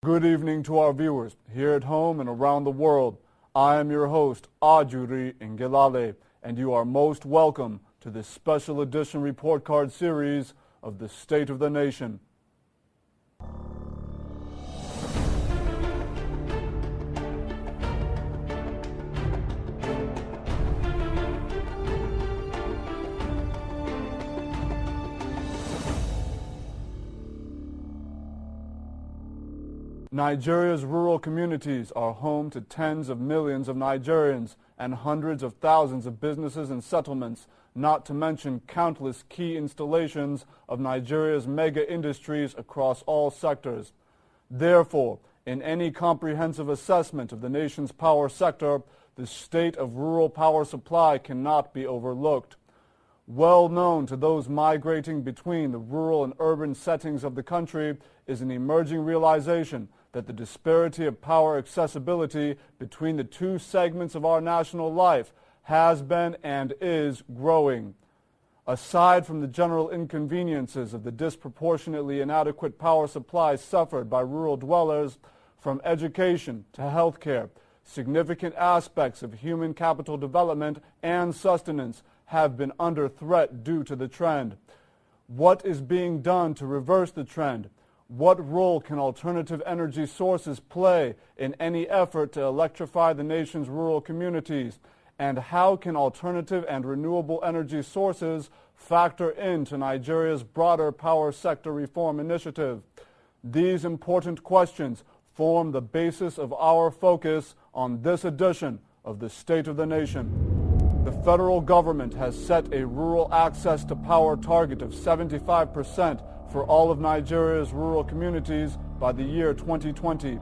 Good evening to our viewers here at home and around the world. I am your host, Ajuri Ngelale, and you are most welcome to this special edition report card series of the State of the Nation. Nigeria's rural communities are home to tens of millions of Nigerians and hundreds of thousands of businesses and settlements, not to mention countless key installations of Nigeria's mega industries across all sectors. Therefore, in any comprehensive assessment of the nation's power sector, the state of rural power supply cannot be overlooked. Well known to those migrating between the rural and urban settings of the country is an emerging realization that the disparity of power accessibility between the two segments of our national life has been and is growing. Aside from the general inconveniences of the disproportionately inadequate power supply suffered by rural dwellers, from education to health care, significant aspects of human capital development and sustenance have been under threat due to the trend. What is being done to reverse the trend? What role can alternative energy sources play in any effort to electrify the nation's rural communities? And how can alternative and renewable energy sources factor into Nigeria's broader power sector reform initiative? These important questions form the basis of our focus on this edition of the State of the Nation. The federal government has set a rural access to power target of 75% for all of Nigeria's rural communities by the year 2020.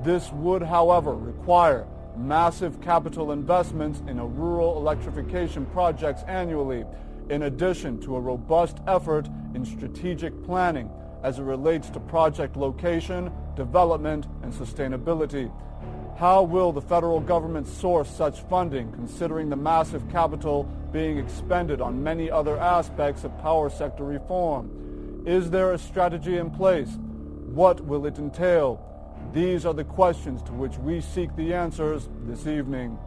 This would, however, require massive capital investments in rural electrification projects annually, in addition to a robust effort in strategic planning as it relates to project location, development, and sustainability. How will the federal government source such funding, considering the massive capital being expended on many other aspects of power sector reform? Is there a strategy in place? What will it entail? These are the questions to which we seek the answers this evening.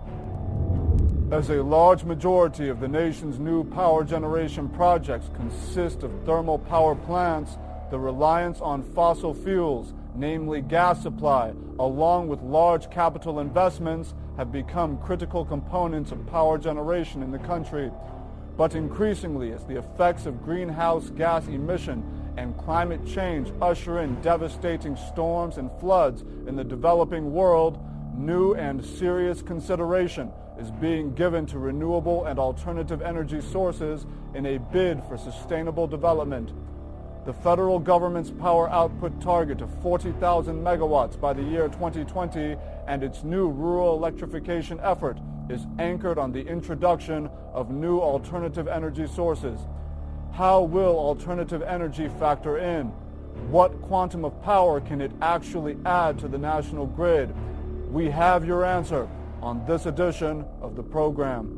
As a large majority of the nation's new power generation projects consist of thermal power plants, the reliance on fossil fuels, namely gas supply, along with large capital investments, have become critical components of power generation in the country. But increasingly, as the effects of greenhouse gas emission and climate change usher in devastating storms and floods in the developing world, new and serious consideration is being given to renewable and alternative energy sources in a bid for sustainable development. The federal government's power output target of 40,000 megawatts by the year 2020 and its new rural electrification effort is anchored on the introduction of new alternative energy sources. How will alternative energy factor in? What quantum of power can it actually add to the national grid? We have your answer on this edition of the program.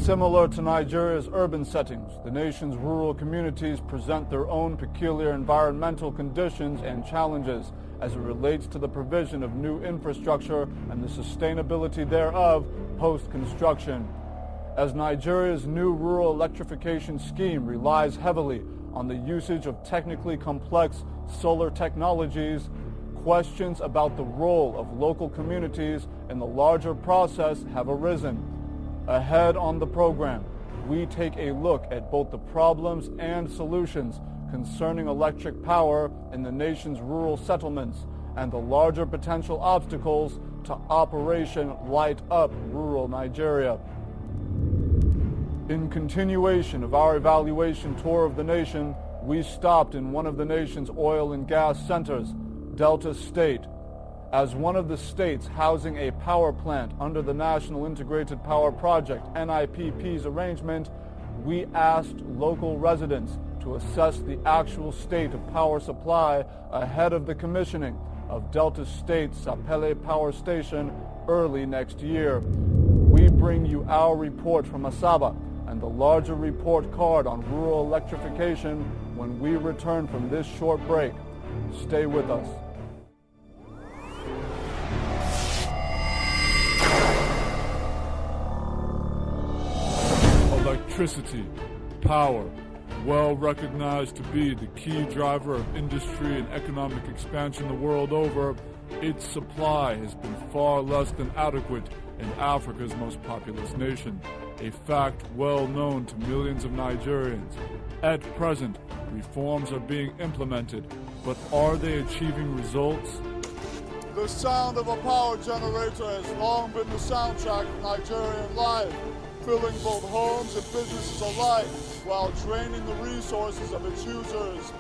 Similar to Nigeria's urban settings, the nation's rural communities present their own peculiar environmental conditions and challenges as it relates to the provision of new infrastructure and the sustainability thereof post-construction. As Nigeria's new rural electrification scheme relies heavily on the usage of technically complex solar technologies, questions about the role of local communities in the larger process have arisen. Ahead on the program, we take a look at both the problems and solutions concerning electric power in the nation's rural settlements and the larger potential obstacles to Operation Light Up Rural Nigeria. In continuation of our evaluation tour of the nation, we stopped in one of the nation's oil and gas centers, Delta State. As one of the states housing a power plant under the National Integrated Power Project, NIPP's arrangement, we asked local residents to assess the actual state of power supply ahead of the commissioning of Delta State's Sapele Power Station early next year. We bring you our report from Asaba and the larger report card on rural electrification when we return from this short break. Stay with us. electricity, power, well recognized to be the key driver of industry and economic expansion the world over, its supply has been far less than adequate in Africa's most populous nation, a fact well known to millions of Nigerians. At present, reforms are being implemented, but are they achieving results? The sound of a power generator has long been the soundtrack of Nigerian life, filling both homes and businesses alike while draining the resources of its users.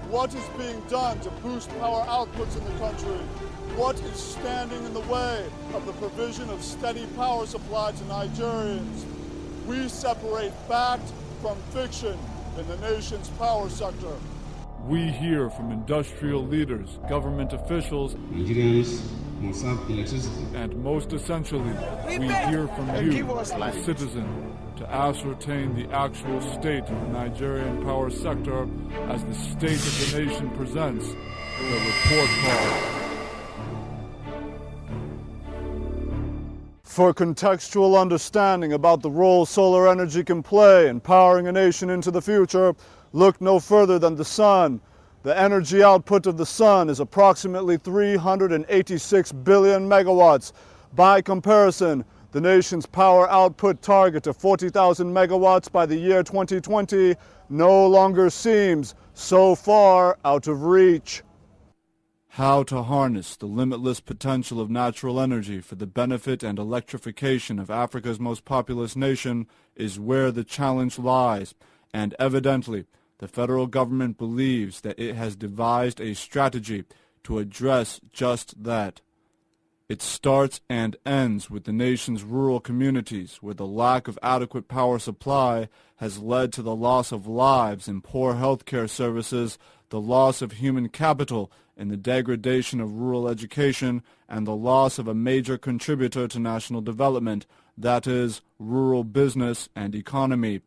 What is being done to boost power outputs in the country? What is standing in the way of the provision of steady power supply to Nigerians? We separate fact from fiction in the nation's power sector. We hear from industrial leaders, government officials, Nigerians must have electricity. and most essentially, we hear from you, the citizen, to ascertain the actual state of the Nigerian power sector as the state of the nation presents the report card. For contextual understanding about the role solar energy can play in powering a nation into the future, look no further than the sun. The energy output of the sun is approximately 386 billion megawatts. By comparison, the nation's power output target of 40,000 megawatts by the year 2020 no longer seems so far out of reach. How to harness the limitless potential of natural energy for the benefit and electrification of Africa's most populous nation is where the challenge lies, and evidently, the federal government believes that it has devised a strategy to address just that. It starts and ends with the nation's rural communities, where the lack of adequate power supply has led to the loss of lives in poor healthcare services, the loss of human capital in the degradation of rural education, and the loss of a major contributor to national development, that is, rural business and economy.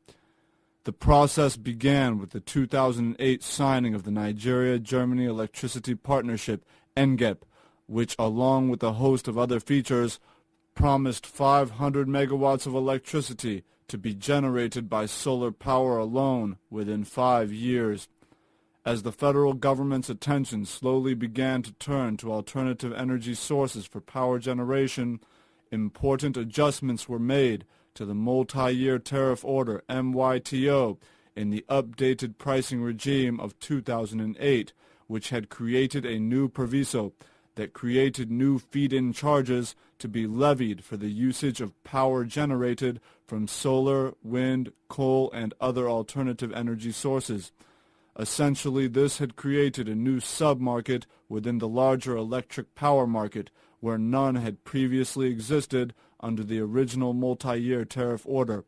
The process began with the 2008 signing of the Nigeria-Germany Electricity Partnership, NGEP, which, along with a host of other features, promised 500 megawatts of electricity to be generated by solar power alone within 5 years. As the federal government's attention slowly began to turn to alternative energy sources for power generation, important adjustments were made to the multi-year tariff order MYTO in the updated pricing regime of 2008, which had created a new proviso that created new feed-in charges to be levied for the usage of power generated from solar, wind, coal, and other alternative energy sources. Essentially, this had created a new sub-market within the larger electric power market, where none had previously existed under the original multi-year tariff order.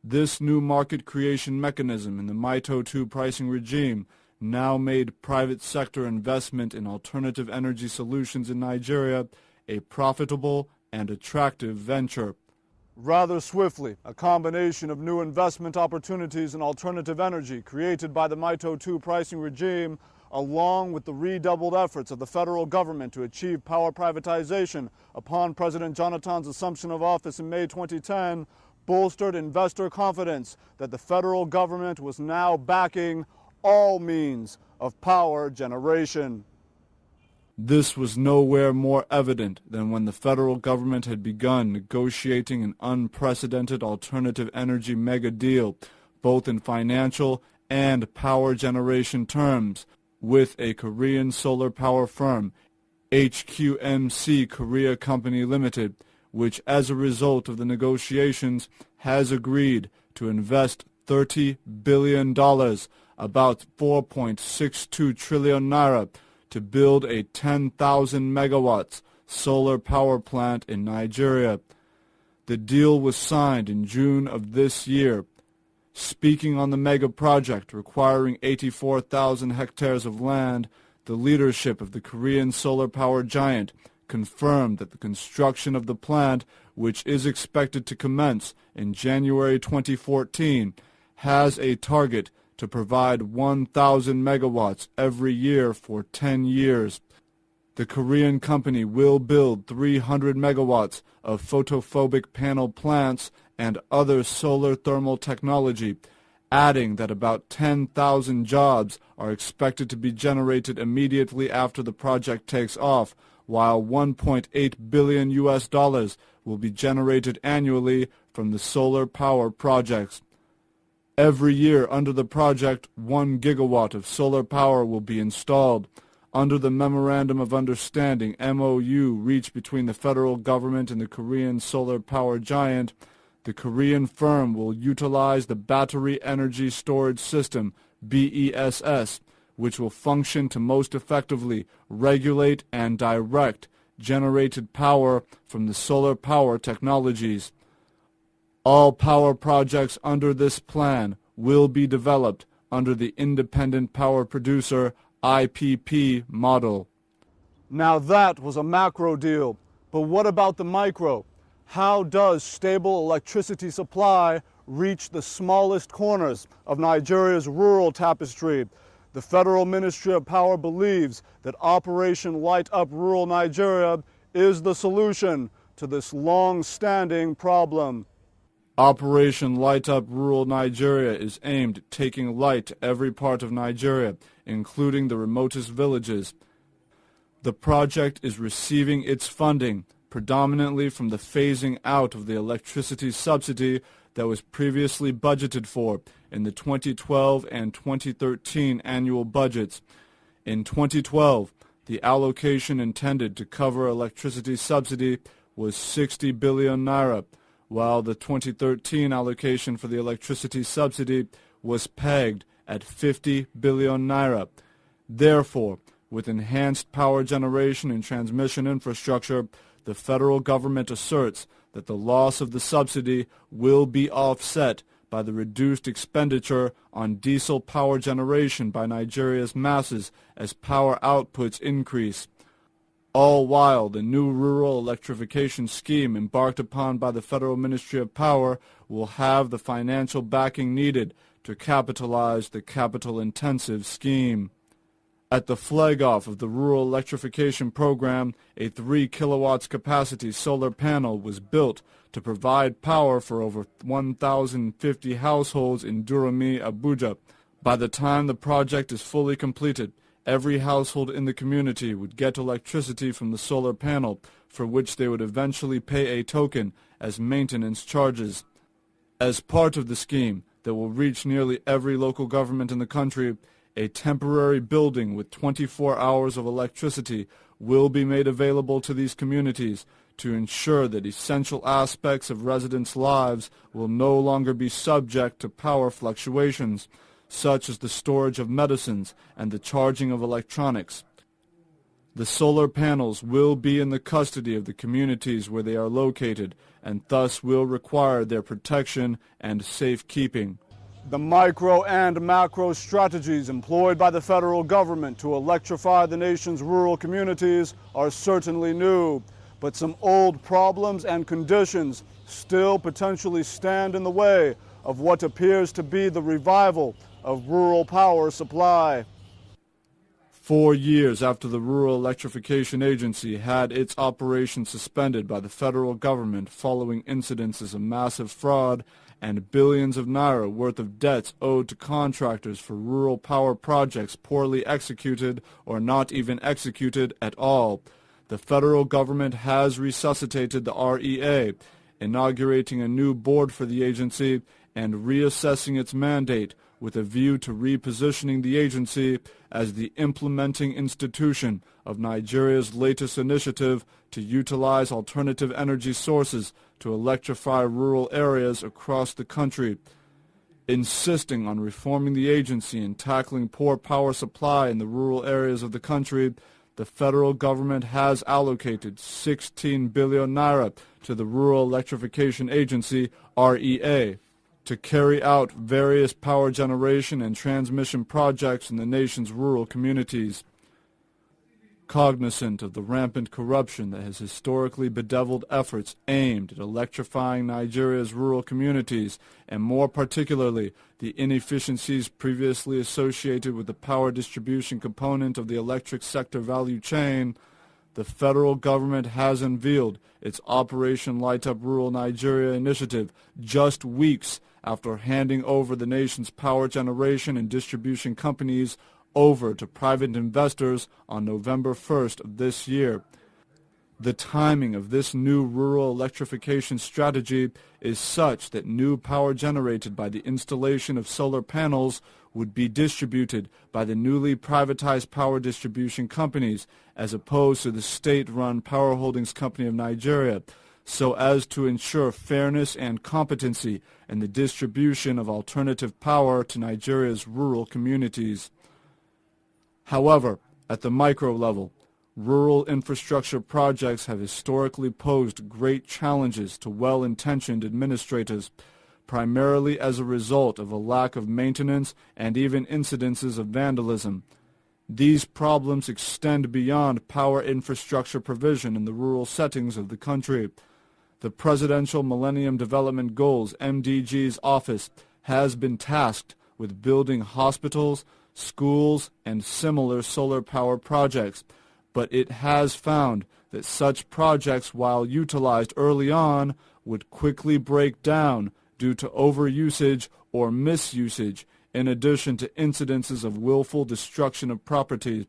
This new market creation mechanism in the MYTO 2 pricing regime now made private sector investment in alternative energy solutions in Nigeria a profitable and attractive venture. Rather swiftly, a combination of new investment opportunities in alternative energy created by the MYTO 2 pricing regime, along with the redoubled efforts of the federal government to achieve power privatization upon President Jonathan's assumption of office in May 2010, bolstered investor confidence that the federal government was now backing all means of power generation. This was nowhere more evident than when the federal government had begun negotiating an unprecedented alternative energy mega deal, both in financial and power generation terms, with a Korean solar power firm, HQMC Korea Company Limited, which as a result of the negotiations has agreed to invest $30 billion, about 4.62 trillion naira, to build a 10,000 megawatts solar power plant in Nigeria. The deal was signed in June of this year. Speaking on the mega project requiring 84,000 hectares of land, the leadership of the Korean solar power giant confirmed that the construction of the plant, which is expected to commence in January 2014, has a target to provide 1,000 megawatts every year for 10 years. The Korean company will build 300 megawatts of photophobic panel plants and other solar thermal technology, adding that about 10,000 jobs are expected to be generated immediately after the project takes off, while $1.8 billion will be generated annually from the solar power projects. Every year under the project, 1 gigawatt of solar power will be installed. Under the Memorandum of Understanding, MOU, reached between the federal government and the Korean solar power giant, the Korean firm will utilize the Battery Energy Storage System, BESS, which will function to most effectively regulate and direct generated power from the solar power technologies. All power projects under this plan will be developed under the Independent Power Producer IPP model. Now that was a macro deal, but what about the micro? How does stable electricity supply reach the smallest corners of Nigeria's rural tapestry? The Federal Ministry of Power believes that Operation Light Up Rural Nigeria is the solution to this long-standing problem. Operation Light Up Rural Nigeria is aimed at taking light to every part of Nigeria, including the remotest villages. The project is receiving its funding predominantly from the phasing out of the electricity subsidy that was previously budgeted for in the 2012 and 2013 annual budgets. In 2012, the allocation intended to cover electricity subsidy was 60 billion naira, while the 2013 allocation for the electricity subsidy was pegged at 50 billion naira. Therefore, with enhanced power generation and transmission infrastructure, the federal government asserts that the loss of the subsidy will be offset by the reduced expenditure on diesel power generation by Nigeria's masses as power outputs increase. All while the new rural electrification scheme embarked upon by the Federal Ministry of Power will have the financial backing needed to capitalize the capital-intensive scheme. At the flag-off of the rural electrification program, a 3 kilowatts capacity solar panel was built to provide power for over 1,050 households in Durumi, Abuja. By the time the project is fully completed, every household in the community would get electricity from the solar panel, for which they would eventually pay a token as maintenance charges. As part of the scheme that will reach nearly every local government in the country, a temporary building with 24 hours of electricity will be made available to these communities to ensure that essential aspects of residents' lives will no longer be subject to power fluctuations, such as the storage of medicines and the charging of electronics. The solar panels will be in the custody of the communities where they are located and thus will require their protection and safekeeping. The micro and macro strategies employed by the federal government to electrify the nation's rural communities are certainly new, but some old problems and conditions still potentially stand in the way of what appears to be the revival of rural power supply. 4 years after the Rural Electrification Agency had its operation suspended by the federal government following incidences of massive fraud and billions of naira worth of debts owed to contractors for rural power projects poorly executed or not even executed at all, the federal government has resuscitated the REA, inaugurating a new board for the agency and reassessing its mandate with a view to repositioning the agency as the implementing institution of Nigeria's latest initiative to utilize alternative energy sources to electrify rural areas across the country. Insisting on reforming the agency and tackling poor power supply in the rural areas of the country, the federal government has allocated 16 billion naira to the Rural Electrification Agency, REA, to carry out various power generation and transmission projects in the nation's rural communities. Cognizant of the rampant corruption that has historically bedeviled efforts aimed at electrifying Nigeria's rural communities, and more particularly the inefficiencies previously associated with the power distribution component of the electric sector value chain, the federal government has unveiled its Operation Light Up Rural Nigeria initiative just weeks after handing over the nation's power generation and distribution companies over to private investors on November 1st of this year. The timing of this new rural electrification strategy is such that new power generated by the installation of solar panels would be distributed by the newly privatized power distribution companies as opposed to the state-run Power Holdings Company of Nigeria, so as to ensure fairness and competency in the distribution of alternative power to Nigeria's rural communities. However, at the micro level, rural infrastructure projects have historically posed great challenges to well-intentioned administrators, primarily as a result of a lack of maintenance and even incidences of vandalism. These problems extend beyond power infrastructure provision in the rural settings of the country. The Presidential Millennium Development Goals (MDGs) office has been tasked with building hospitals, schools, and similar solar power projects, but it has found that such projects, while utilized early on, would quickly break down due to overusage or misusage, in addition to incidences of willful destruction of property.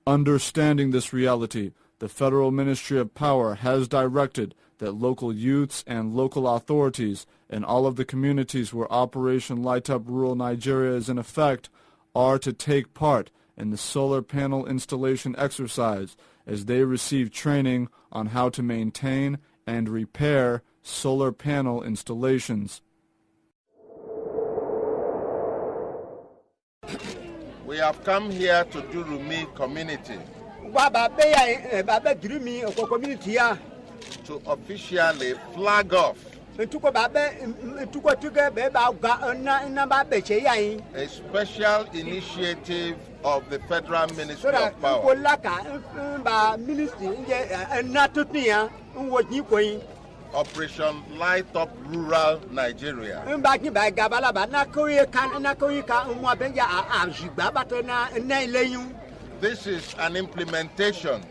Understanding this reality, the Federal Ministry of Power has directed that local youths and local authorities in all of the communities where Operation Light Up Rural Nigeria is in effect are to take part in the solar panel installation exercise as they receive training on how to maintain and repair solar panel installations. We have come here to Durumi community to officially flag off a special initiative of the Federal Ministry of Power. Operation Light Up Rural Nigeria. This is an implementation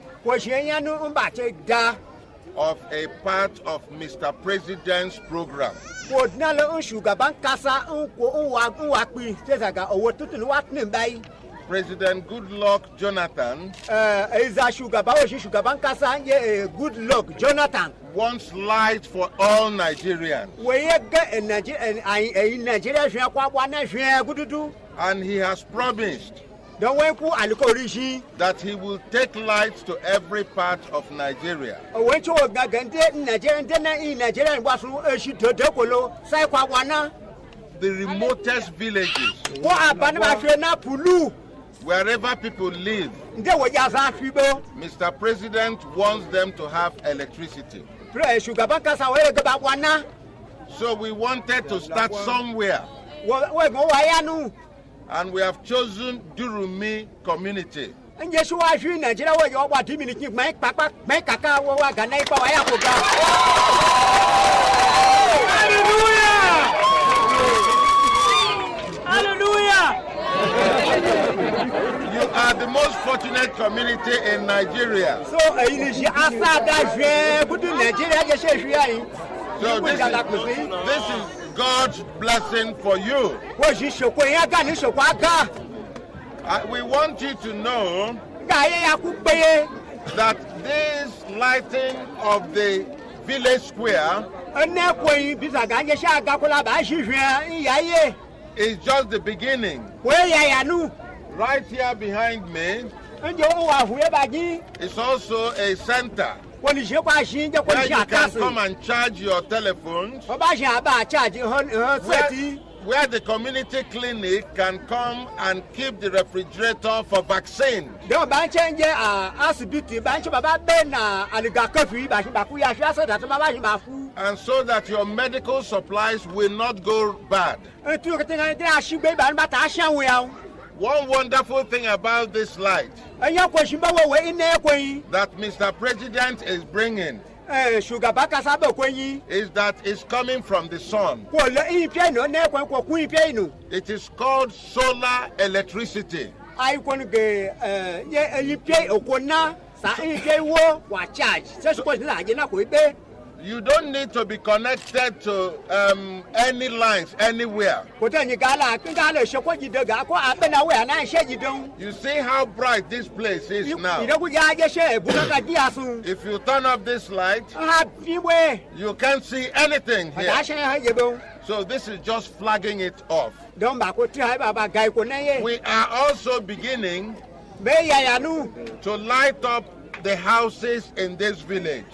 of a part of Mr. President's program. President Goodluck Jonathan wants light for all Nigerians. And he has promised that he will take light to every part of Nigeria. The remotest villages, wherever people live, Mr. President wants them to have electricity. So we wanted to start somewhere. And we have chosen Durumi community. You are the most fortunate community in Nigeria. So this is God's blessing for you. We want you to know that this lighting of the village square is just the beginning. Right here behind me is also a center where you can come and charge your telephones, where the community clinic can come and keep the refrigerator for vaccine. And so that your medical supplies will not go bad. One wonderful thing about this light that Mr. President is bringing is that it's coming from the sun. It is called solar electricity. You don't need to be connected to any lines anywhere. You see how bright this place is now. If you turn off this light, you can't see anything here. So this is just flagging it off. We are also beginning to light up the houses in this village.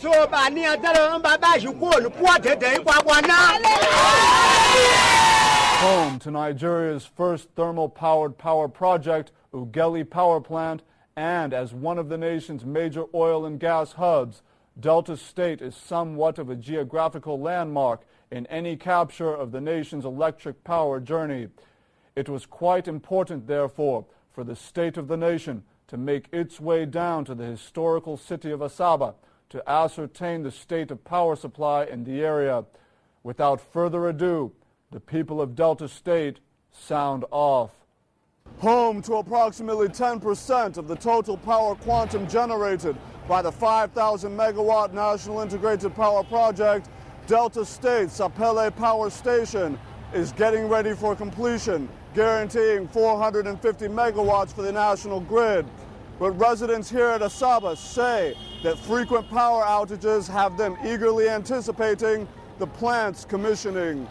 Home to Nigeria's first thermal-powered power project, Ughelli Power Plant, and as one of the nation's major oil and gas hubs, Delta State is somewhat of a geographical landmark in any capture of the nation's electric power journey. It was quite important, therefore, for the state of the nation to make its way down to the historical city of Asaba to ascertain the state of power supply in the area. Without further ado, the people of Delta State sound off. Home to approximately 10% of the total power quantum generated by the 5,000 megawatt National Integrated Power Project, Delta State Sapele Power Station is getting ready for completion, guaranteeing 450 megawatts for the national grid. But residents here at Asaba say that frequent power outages have them eagerly anticipating the plant's commissioning.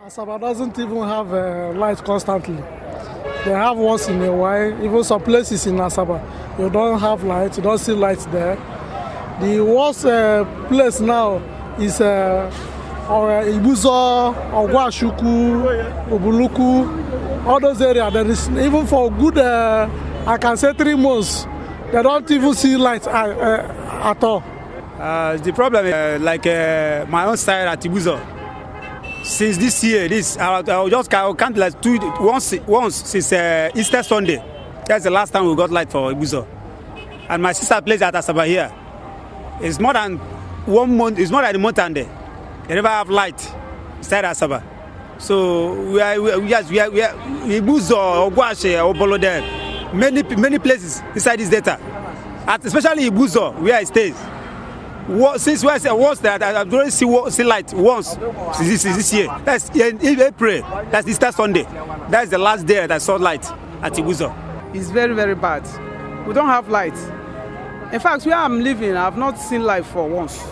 Asaba doesn't even have light constantly. They have once in a while. Even some places in Asaba, you don't have light, you don't see lights there. The worst place now is Ibuzo, Ogwashuku, Ubuluku, all those areas. There is, even for good, I can say 3 months, they don't even see lights at all. The problem is like my own side at Ibuzo. Since this year, I can't like once since Easter Sunday. That's the last time we got light for Ibuzo. And my sister plays at Asaba here. It's more than 1 month. It's more than a month and they never have light inside Asaba. So we are Ibuzo, Ogwashe, Obolo there. Many places inside this data, especially Ibuzo, where it stays. Since we say once that I've already see light once since this year. That's in April. That's Easter Sunday. That's the last day that I saw light at Ibuzo. It's very, very bad. We don't have light. In fact, where I'm living, I've not seen light for once.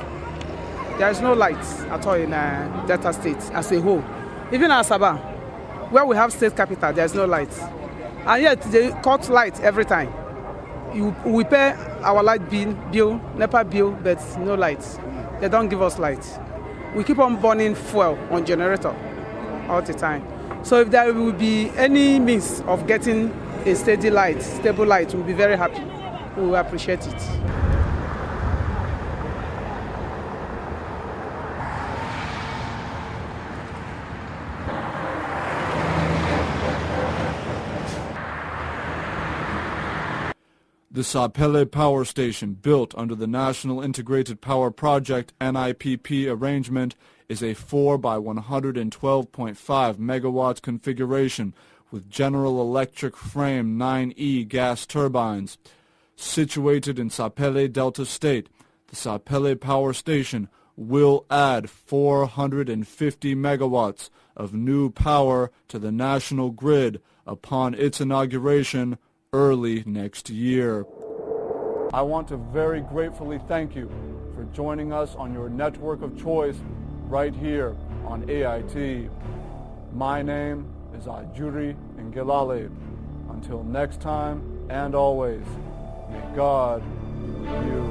There is no light at all in Delta State as a whole. Even Asaba, where we have state capital, there is no light. And yet they cut light every time. We pay our light bill, NEPA bill, but no light. They don't give us light. We keep on burning fuel on generator all the time. So if there will be any means of getting a steady light, stable light, we'll be very happy. We will appreciate it. The Sapele Power Station, built under the National Integrated Power Project NIPP arrangement, is a 4 by 112.5 megawatts configuration with General Electric frame 9E gas turbines. Situated in Sapele, Delta State, the Sapele Power Station will add 450 megawatts of new power to the national grid upon its inauguration early next year. I want to very gratefully thank you for joining us on your network of choice right here on AIT. My name is Ajuri Ngelale. Until next time and always, may God be with you.